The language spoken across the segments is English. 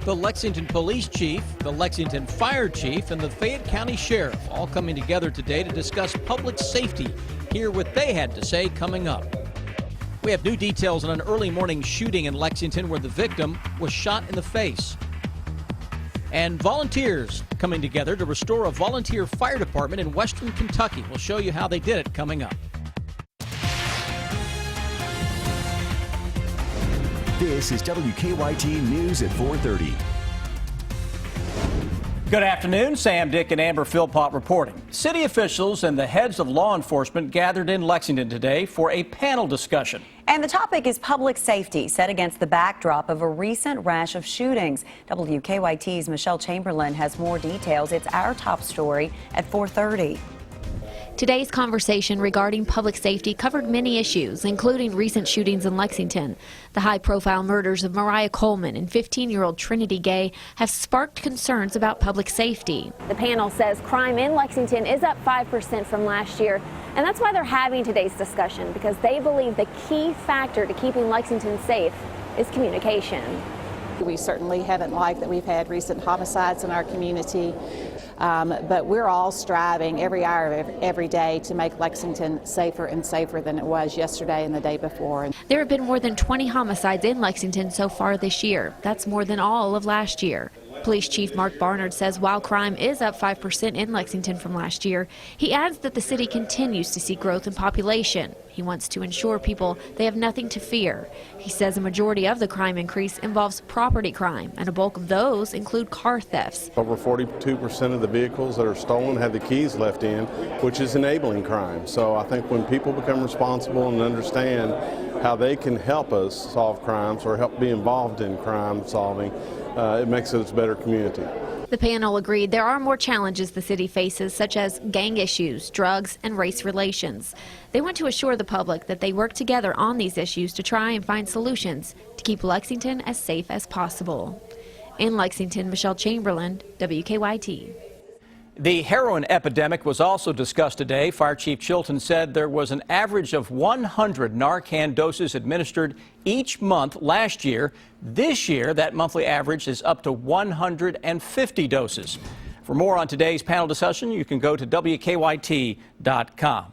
The Lexington Police Chief, the Lexington Fire Chief, and the Fayette County Sheriff all coming together today to discuss public safety. Hear what they had to say coming up. We have new details on an early morning shooting in Lexington where the victim was shot in the face. And volunteers coming together to restore a volunteer fire department in western Kentucky. We'll show you how they did it coming up. This is WKYT News at 4:30. Good afternoon. Sam, Dick, and Amber Philpott reporting. City officials and the heads of law enforcement gathered in Lexington today for a panel discussion. And the topic is public safety, set against the backdrop of a recent rash of shootings. WKYT's Michelle Chamberlain has more details. It's our top story at 4:30. Today's conversation regarding public safety covered many issues, including recent shootings in Lexington. The high-profile murders of Mariah Coleman and 15-year-old Trinity Gay have sparked concerns about public safety. The panel says crime in Lexington is up 5% from last year, and that's why they're having today's discussion, because they believe the key factor to keeping Lexington safe is communication. We certainly haven't liked that we've had recent homicides in our community, but we're all striving every hour of every day to make Lexington safer and safer than it was yesterday and the day before. There have been more than 20 homicides in Lexington so far this year. That's more than all of last year. Police Chief Mark Barnard says while crime is up 5% in Lexington from last year, he adds that the city continues to see growth in population. He wants to ensure people they have nothing to fear. He says a majority of the crime increase involves property crime, and a bulk of those include car thefts. Over 42% of the vehicles that are stolen have the keys left in, which is enabling crime. So I think when people become responsible and understand how they can help us solve crimes or help be involved in crime solving, it makes it a better community. The panel agreed there are more challenges the city faces, such as gang issues, drugs, and race relations. They want to assure the public that they work together on these issues to try and find solutions to keep Lexington as safe as possible. In Lexington, Michelle Chamberlain, WKYT. The heroin epidemic was also discussed today. Fire Chief Chilton said there was an average of 100 Narcan doses administered each month last year. This year, that monthly average is up to 150 doses. For more on today's panel discussion, you can go to WKYT.com.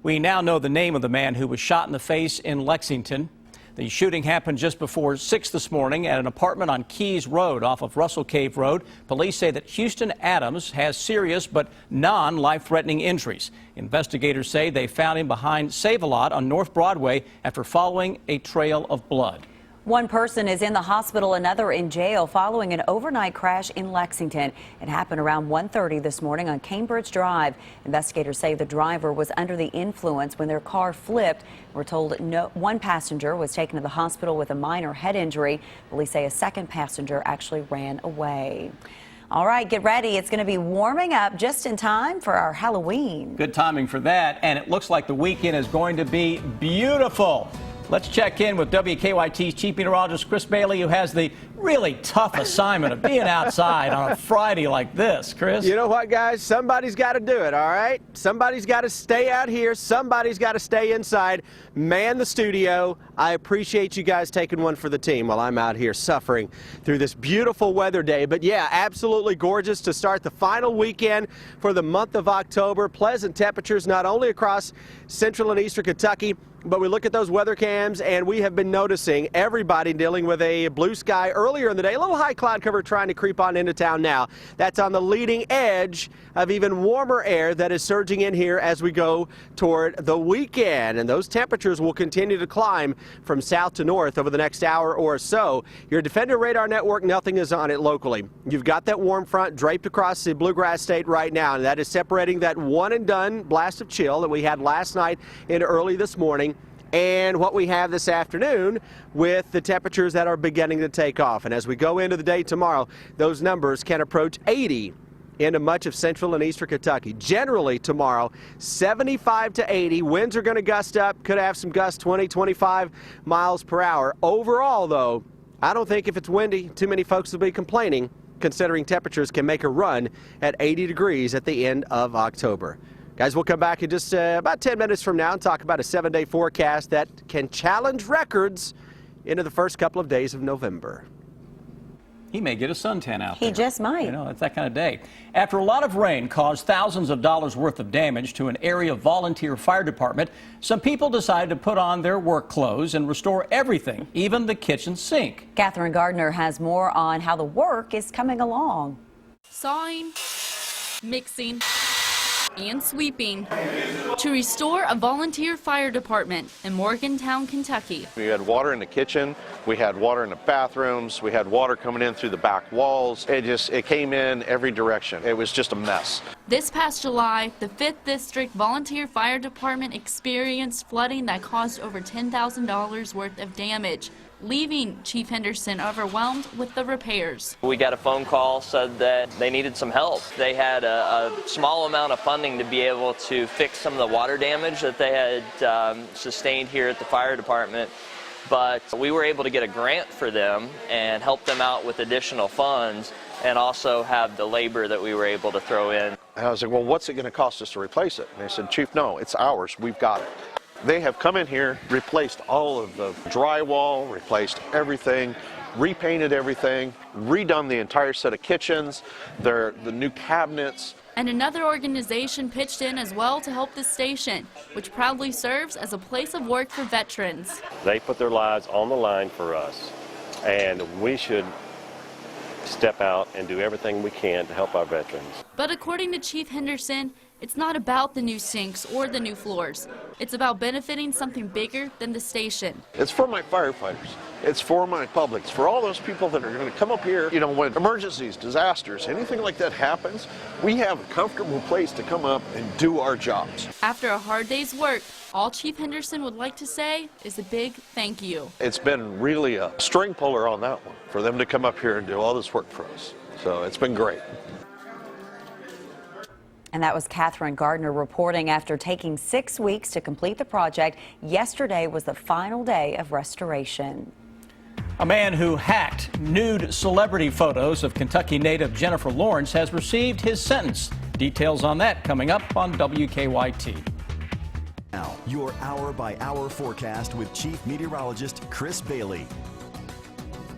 We now know the name of the man who was shot in the face in Lexington. The shooting happened just before 6 this morning at an apartment on Keys Road off of Russell Cave Road. Police say that Houston Adams has serious but non-life-threatening injuries. Investigators say they found him behind Save-A-Lot on North Broadway after following a trail of blood. One person is in the hospital, another in jail following an overnight crash in Lexington. It happened around 1:30 this morning on Cambridge Drive. Investigators say the driver was under the influence when their car flipped. We're told one passenger was taken to the hospital with a minor head injury. Police say a second passenger actually ran away. All right, get ready. It's going to be warming up just in time for our Halloween. Good timing for that, and it looks like the weekend is going to be beautiful. Let's check in with WKYT's Chief Meteorologist Chris Bailey, who has the really tough assignment of being outside on a Friday like this. Chris? You know what, guys? Somebody's got to do it, all right? Somebody's got to stay out here. Somebody's got to stay inside. Man the studio. I appreciate you guys taking one for the team while I'm out here suffering through this beautiful weather day. But yeah, absolutely gorgeous to start the final weekend for the month of October. Pleasant temperatures not only across central and eastern Kentucky, but we look at those weather cams and we have been noticing everybody dealing with a blue sky earlier in the day. A little high cloud cover trying to creep on into town now. That's on the leading edge of even warmer air that is surging in here as we go toward the weekend. And those temperatures will continue to climb from south to north over the next hour or so. Your Defender Radar Network, nothing is on it locally. You've got that warm front draped across the bluegrass state right now, and that is separating that one and done blast of chill that we had last night and early this morning, and what we have this afternoon with the temperatures that are beginning to take off. And as we go into the day tomorrow, those numbers can approach 80 into much of central and eastern Kentucky. Generally tomorrow, 75 to 80. Winds are going to gust up, could have some gusts 20, 25 miles per hour. Overall, though, I don't think if it's windy, too many folks will be complaining, considering temperatures can make a run at 80 degrees at the end of October. Guys, we'll come back in just about 10 minutes from now and talk about a 7-day forecast that can challenge records into the first couple of days of November. He may get a suntan out He there. just might. You know, it's that kind of day. After a lot of rain caused thousands of dollars worth of damage to an area volunteer fire department, some people decided to put on their work clothes and restore everything, even the kitchen sink. Catherine Gardner has more on how the work is coming along. Sawing, mixing, and sweeping to restore a volunteer fire department in Morgantown, Kentucky. We had water in the kitchen, we had water in the bathrooms, we had water coming in through the back walls. It came in every direction. It was just a mess. This past July, the 5th District Volunteer Fire Department experienced flooding that caused over $10,000 worth of damage, leaving Chief Henderson overwhelmed with the repairs. We got a phone call, said that they needed some help. They had a small amount of funding to be able to fix some of the water damage that they had sustained here at the fire department. But we were able to get a grant for them and help them out with additional funds and also have the labor that we were able to throw in. And I was like, well, what's it going to cost us to replace it? And they said, Chief, no, it's ours. We've got it. They have come in here, replaced all of the drywall, replaced everything, repainted everything, redone the entire set of kitchens, the new cabinets. And another organization pitched in as well to help the station, which proudly serves as a place of work for veterans. They put their lives on the line for us, and we should step out and do everything we can to help our veterans. But according to Chief Henderson, it's not about the new sinks or the new floors. It's about benefiting something bigger than the station. It's for my firefighters. It's for my public. It's for all those people that are going to come up here. You know, when emergencies, disasters, anything like that happens, we have a comfortable place to come up and do our jobs. After a hard day's work, all Chief Henderson would like to say is a big thank you. It's been really a string puller on that one for them to come up here and do all this work for us. So it's been great. And that was Catherine Gardner reporting after taking 6 weeks to complete the project. Yesterday was the final day of restoration. A man who hacked nude celebrity photos of Kentucky native Jennifer Lawrence has received his sentence. Details on that coming up on WKYT. Now, your hour-by-hour forecast with Chief Meteorologist Chris Bailey.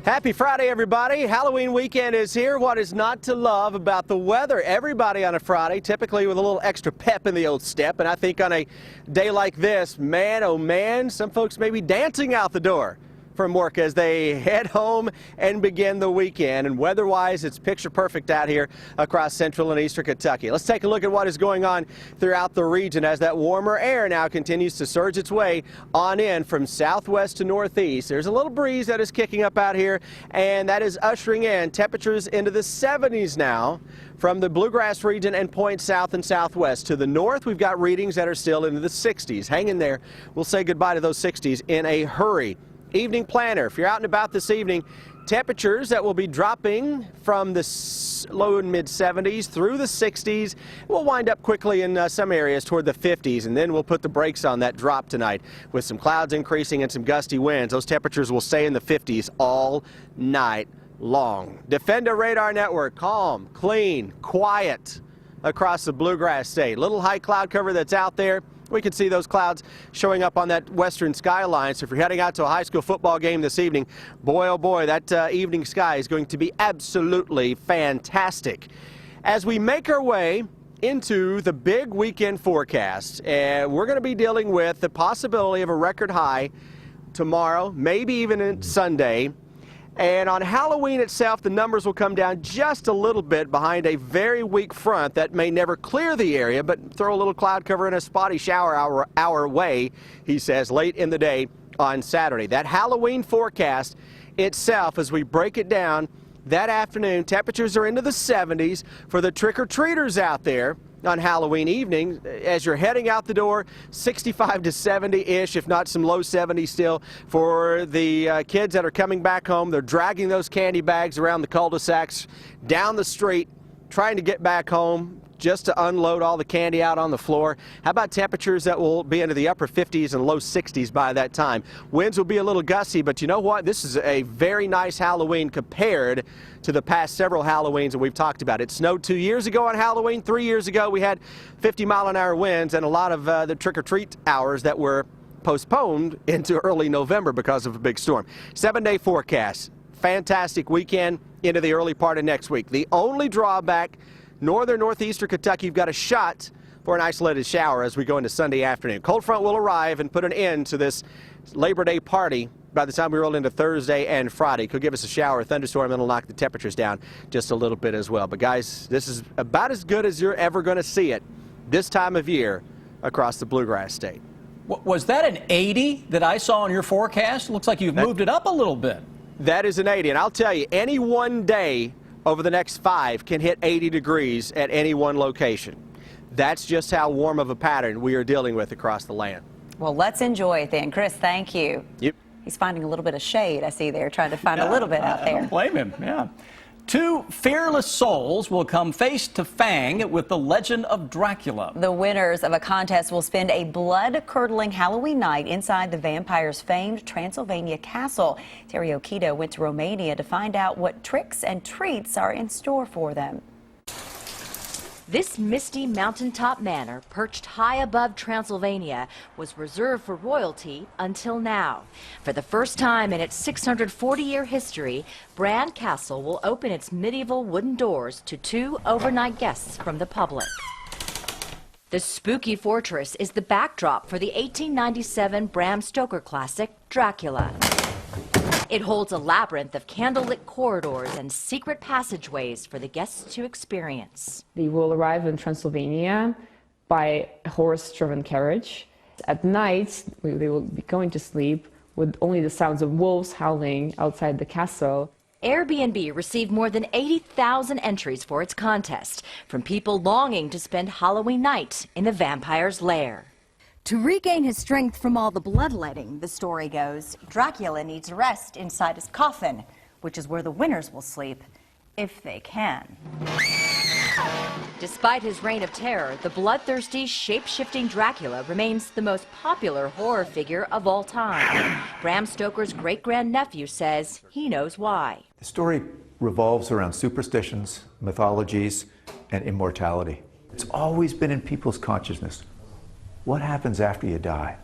Happy Friday, everybody. Halloween weekend is here. What is not to love about the weather? Everybody on a Friday, typically with a little extra pep in the old step. And I think on a day like this, man, oh man, some folks may be dancing out the door from work as they head home and begin the weekend. And weather-wise, it's picture perfect out here across central and eastern Kentucky. Let's take a look at what is going on throughout the region as that warmer air now continues to surge its way on in from southwest to northeast. There's a little breeze that is kicking up out here, and that is ushering in temperatures into the 70s now from the bluegrass region and points south and southwest. To the north, we've got readings that are still into the 60s. Hang in there. We'll say goodbye to those 60s in a hurry. Evening planner, if you're out and about this evening, temperatures that will be dropping from the low and mid 70s through the 60s. We'll wind up quickly in some areas toward the 50s, and then we'll put the brakes on that drop tonight with some clouds increasing and some gusty winds. Those temperatures will stay in the 50s all night long. Defender Radar Network, calm, clean, quiet across the bluegrass state. Little high cloud cover that's out there. We can see those clouds showing up on that western skyline. So if you're heading out to a high school football game this evening, boy, oh boy, that evening sky is going to be absolutely fantastic. As we make our way into the big weekend forecast, we're going to be dealing with the possibility of a record high tomorrow, maybe even on Sunday. And on Halloween itself, the numbers will come down just a little bit behind a very weak front that may never clear the area, but throw a little cloud cover and a spotty shower our way, he says, late in the day on Saturday. That Halloween forecast itself, as we break it down, that afternoon, temperatures are into the 70s for the trick-or-treaters out there on Halloween evening. As you're heading out the door, 65 to 70-ish, if not some low 70s still for the kids that are coming back home. They're dragging those candy bags around the cul-de-sacs down the street, trying to get back home just to unload all the candy out on the floor. How about temperatures that will be into the upper 50s and low 60s by that time? Winds will be a little gusty, but you know what? This is a very nice Halloween compared to the past several Halloweens that we've talked about. It snowed 2 years ago on Halloween. 3 years ago, we had 50-mile-an-hour winds and a lot of the trick-or-treat hours that were postponed into early November because of a big storm. 7-day forecast. fantastic weekend into the early part of next week. The only drawback, northeastern Kentucky, you've got a shot for an isolated shower as we go into Sunday afternoon. Cold front will arrive and put an end to this Labor Day party by the time we roll into Thursday and Friday. Could give us a shower, a thunderstorm, and it'll knock the temperatures down just a little bit as well. But guys, this is about as good as you're ever going to see it this time of year across the Bluegrass State. Was that an 80 that I saw in your forecast? Looks like you've moved it up a little bit. That is an 80, and I'll tell you, any one day over the next 5 can hit 80 degrees at any one location. That's just how warm of a pattern we are dealing with across the land. Well, let's enjoy it then. Chris, thank you. Yep. He's finding a little bit of shade, I see there, trying to find a little bit out there. I don't blame him, yeah. 2 fearless souls will come face to fang with the legend of Dracula. The winners of a contest will spend a blood-curdling Halloween night inside the vampire's famed Transylvania castle. Terry Okita went to Romania to find out what tricks and treats are in store for them. This misty mountaintop manor, perched high above Transylvania, was reserved for royalty until now. For the first time in its 640-year history, Bran Castle will open its medieval wooden doors to 2 overnight guests from the public. The spooky fortress is the backdrop for the 1897 Bram Stoker classic, Dracula. It holds a labyrinth of candlelit corridors and secret passageways for the guests to experience. They will arrive in Transylvania by a horse-driven carriage. At night, they will be going to sleep with only the sounds of wolves howling outside the castle. Airbnb received more than 80,000 entries for its contest from people longing to spend Halloween night in the vampire's lair. To regain his strength from all the bloodletting, the story goes, Dracula needs rest inside his coffin, which is where the winners will sleep, if they can. Despite his reign of terror, the bloodthirsty, shape-shifting Dracula remains the most popular horror figure of all time. Bram Stoker's great-grandnephew says he knows why. The story revolves around superstitions, mythologies, and immortality. It's always been in people's consciousness. What happens after you die?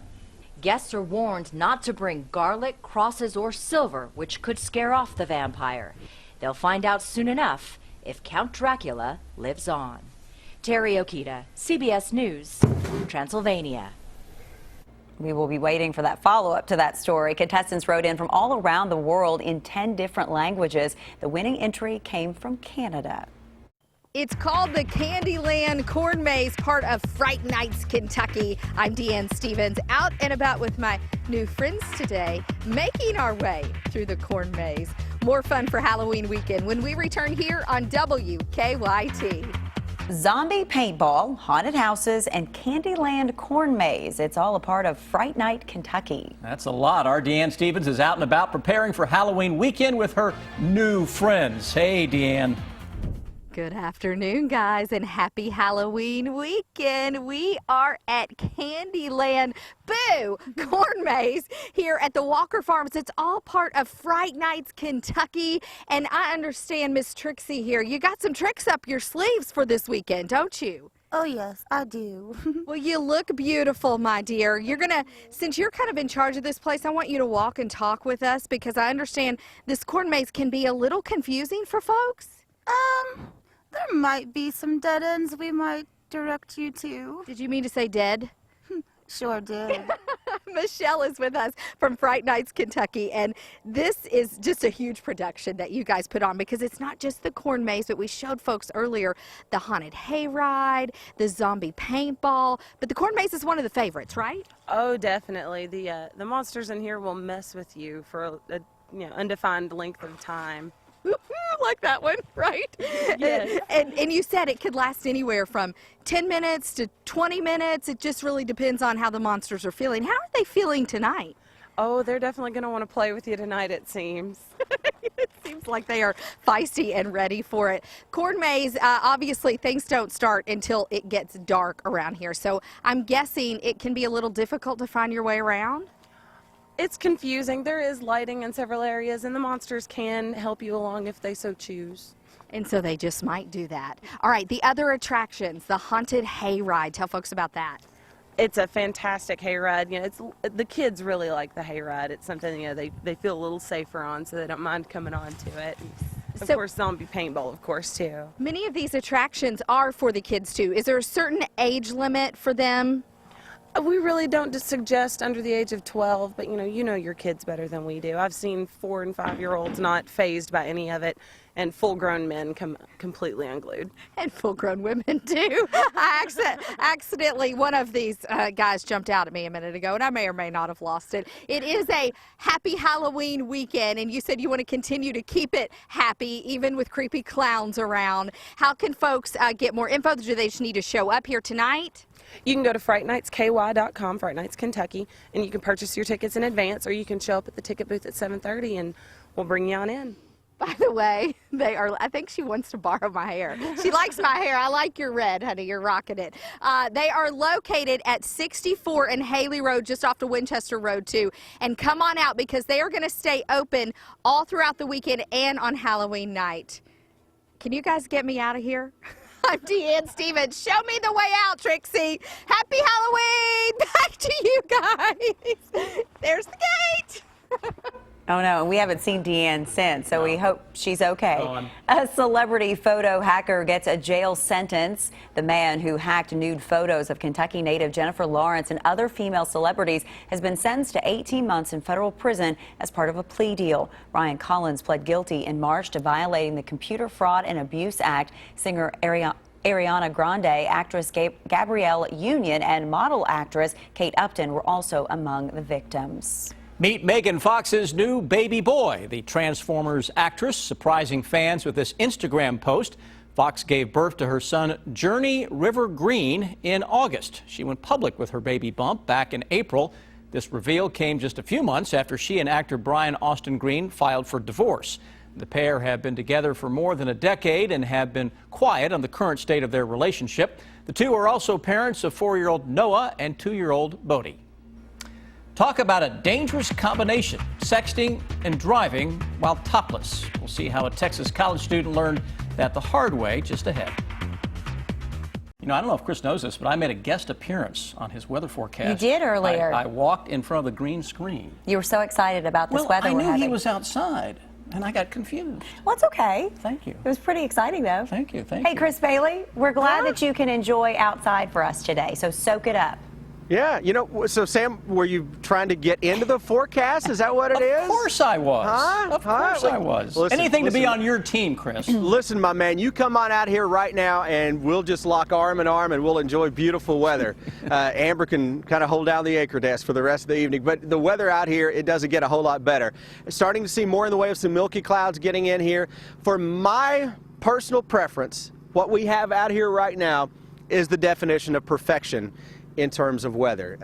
Guests are warned not to bring garlic, crosses, or silver, which could scare off the vampire. They'll find out soon enough if Count Dracula lives on. Terry Okita, CBS News, Transylvania. We will be waiting for that follow-up to that story. Contestants wrote in from all around the world in 10 different languages. The winning entry came from Canada. It's called the Candyland Corn Maze, part of Fright Nights, Kentucky. I'm Deanne Stevens, out and about with my new friends today, making our way through the corn maze. More fun for Halloween weekend when we return here on WKYT. Zombie paintball, haunted houses, and Candyland Corn Maze. It's all a part of Fright Night, Kentucky. That's a lot. Our Deanne Stevens is out and about preparing for Halloween weekend with her new friends. Hey, Deanne. Good afternoon, guys, and happy Halloween weekend. We are at Candyland Corn Maze here at the Walker Farms. It's all part of Fright Nights, Kentucky. And I understand, Miss Trixie here, you got some tricks up your sleeves for this weekend, don't you? Oh, yes, I do. Well, you look beautiful, my dear. Since you're kind of in charge of this place, I want you to walk and talk with us because I understand this corn maze can be a little confusing for folks. There might be some dead ends we might direct you to. Did you mean to say dead? Sure did. Michelle is with us from Fright Nights, Kentucky, and this is just a huge production that you guys put on because it's not just the corn maze, but we showed folks earlier the haunted hayride, the zombie paintball, but the corn maze is one of the favorites, right? Oh, definitely. The monsters in here will mess with you for a undefined length of time. Like that one, right? Yes. And you said it could last anywhere from 10 minutes to 20 minutes. It just really depends on how the monsters are feeling. How are they feeling tonight? Oh, they're definitely going to want to play with you tonight, it seems. It seems like they are feisty and ready for it. Corn maze, obviously things don't start until it gets dark around here. So I'm guessing it can be a little difficult to find your way around? It's confusing. There is lighting in several areas, and the monsters can help you along if they so choose. And so they just might do that. All right, the other attractions, the haunted hayride. Tell folks about that. It's a fantastic hayride. You know, the kids really like the hayride. It's something, you know, they feel a little safer on, so they don't mind coming on to it. Of course, zombie paintball, of course, too. Many of these attractions are for the kids, too. Is there a certain age limit for them? We really don't just suggest under the age of 12, but you know your kids better than we do. I've seen 4- and 5-year-olds not fazed by any of it, and full-grown men come completely unglued. And full-grown women, too. Accidentally, one of these guys jumped out at me a minute ago, and I may or may not have lost it. It is a happy Halloween weekend, and you said you want to continue to keep it happy, even with creepy clowns around. How can folks get more info? Do they just need to show up here tonight? You can go to FrightNightsKY.com, Fright Nights Kentucky, and you can purchase your tickets in advance, or you can show up at the ticket booth at 7:30, and we'll bring you on in. By the way, I think she wants to borrow my hair. She likes my hair. I like your red, honey. You're rocking it. They are located at 64 and Haley Road, just off the Winchester Road, too. And come on out, because they are going to stay open all throughout the weekend and on Halloween night. Can you guys get me out of here? I'm Deanne Stevens. Show me the way out, Trixie. Happy Halloween. Back to you guys. There's the gate. Oh no, we haven't seen Deanne since, so we hope she's okay. A celebrity photo hacker gets a jail sentence. The man who hacked nude photos of Kentucky native Jennifer Lawrence and other female celebrities has been sentenced to 18 months in federal prison as part of a plea deal. Ryan Collins pled guilty in March to violating the Computer Fraud and Abuse Act. Singer Ariana Grande, actress Gabrielle Union, and model actress Kate Upton were also among the victims. Meet Megan Fox's new baby boy. The Transformers actress surprising fans with this Instagram post. Fox gave birth to her son Journey River Green in August. She went public with her baby bump back in April. This reveal came just a few months after she and actor Brian Austin Green filed for divorce. The pair have been together for more than a decade and have been quiet on the current state of their relationship. The two are also parents of 4-year-old Noah and 2-year-old Bodie. Talk about a dangerous combination, sexting and driving while topless. We'll see how a Texas college student learned that the hard way just ahead. You know, I don't know if Chris knows this, but I made a guest appearance on his weather forecast. You did earlier. I walked in front of the green screen. You were so excited about this weather I we're knew having. he was outside, and I got confused. Well, it's okay. Thank you. It was pretty exciting, though. Thank you. Thank Hey, you. Chris Bailey, we're glad that you can enjoy outside for us today, so soak it up. Yeah, you know, so Sam, were you trying to get into the forecast? Is that what it is? Of course I was. Huh? Of course I was. Listen, Anything to be on your team, Chris. Listen, my man, you come on out here right now and we'll just lock arm in arm and we'll enjoy beautiful weather. Amber can kind of hold down the anchor desk for the rest of the evening, but the weather out here, it doesn't get a whole lot better. Starting to see more in the way of some milky clouds getting in here. For my personal preference, what we have out here right now is the definition of perfection in terms of weather.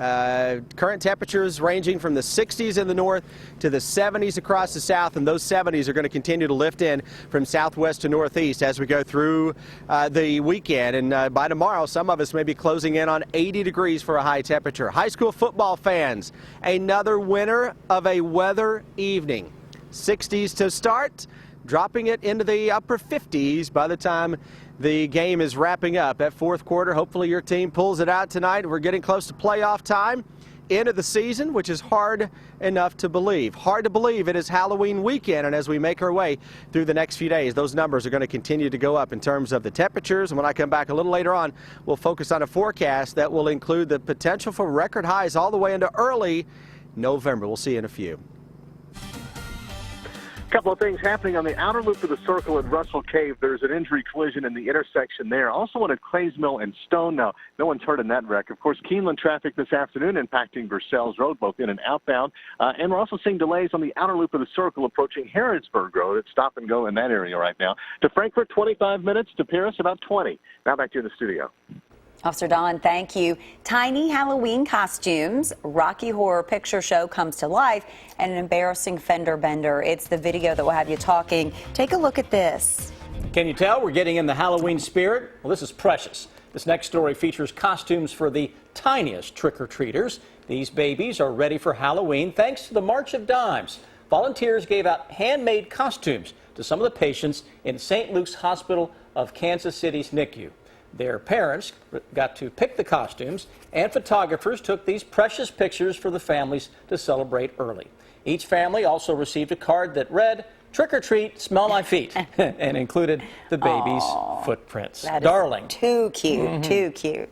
Current temperatures ranging from the 60s in the north to the 70s across the south, and those 70s are going to continue to lift in from southwest to northeast as we go through the weekend. And by tomorrow, some of us may be closing in on 80 degrees for a high temperature. High school football fans, another winner of a weather evening. 60s to start, dropping it into the upper 50s by the time the game is wrapping up. That fourth quarter, hopefully your team pulls it out tonight. We're getting close to playoff time, end of the season, which is hard enough to believe. Hard to believe it is Halloween weekend, and as we make our way through the next few days, those numbers are going to continue to go up in terms of the temperatures. And when I come back a little later on, we'll focus on a forecast that will include the potential for record highs all the way into early November. We'll see you in a few. A couple of things happening on the outer loop of the circle at Russell Cave. There's an injury collision in the intersection there. Also one at Clays Mill and Stone. Now, no one's hurt in that wreck. Of course, Keeneland traffic this afternoon impacting Versailles Road, both in and outbound. And we're also seeing delays on the outer loop of the circle approaching Harrodsburg Road. It's stop and go in that area right now. To Frankfort, 25 minutes. To Paris, about 20. Now back to you in the studio. Officer Don, thank you. Tiny Halloween costumes, Rocky Horror Picture Show comes to life, and an embarrassing fender bender. It's the video that will have you talking. Take a look at this. Can you tell we're getting in the Halloween spirit? Well, this is precious. This next story features costumes for the tiniest trick-or-treaters. These babies are ready for Halloween thanks to the March of Dimes. Volunteers gave out handmade costumes to some of the patients in St. Luke's Hospital of Kansas City's NICU. Their parents got to pick the costumes, and photographers took these precious pictures for the families to celebrate early. Each family also received a card that read, "Trick or treat, smell my feet," and included the baby's footprints. That is Darling. too cute, too cute.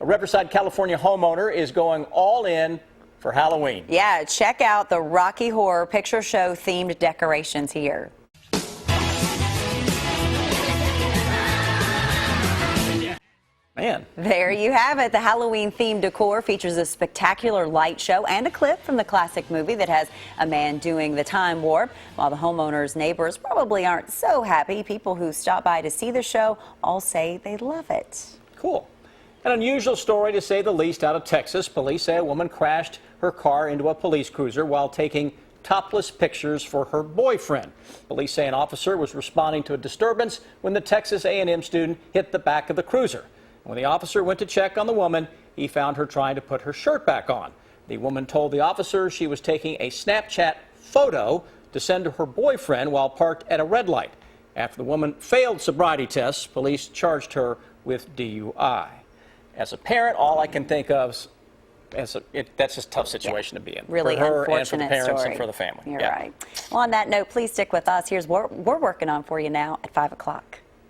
A Riverside, California homeowner is going all in for Halloween. Yeah, check out the Rocky Horror Picture Show themed decorations here. Man. There you have it. The Halloween-themed decor features a spectacular light show and a clip from the classic movie that has a man doing the time warp. While the homeowner's neighbors probably aren't so happy, people who stop by to see the show all say they love it. Cool. An unusual story, to say the least, out of Texas. Police say a woman crashed her car into a police cruiser while taking topless pictures for her boyfriend. Police say an officer was responding to a disturbance when the Texas A&M student hit the back of the cruiser. When the officer went to check on the woman, he found her trying to put her shirt back on. The woman told the officer she was taking a Snapchat photo to send to her boyfriend while parked at a red light. After the woman failed sobriety tests, police charged her with DUI. As a parent, all I can think of is that's just a tough situation to be in. Really for her unfortunate and for the parents story. and for the family. You're right. Well, on that note, please stick with us. Here's what we're working on for you now at 5 o'clock.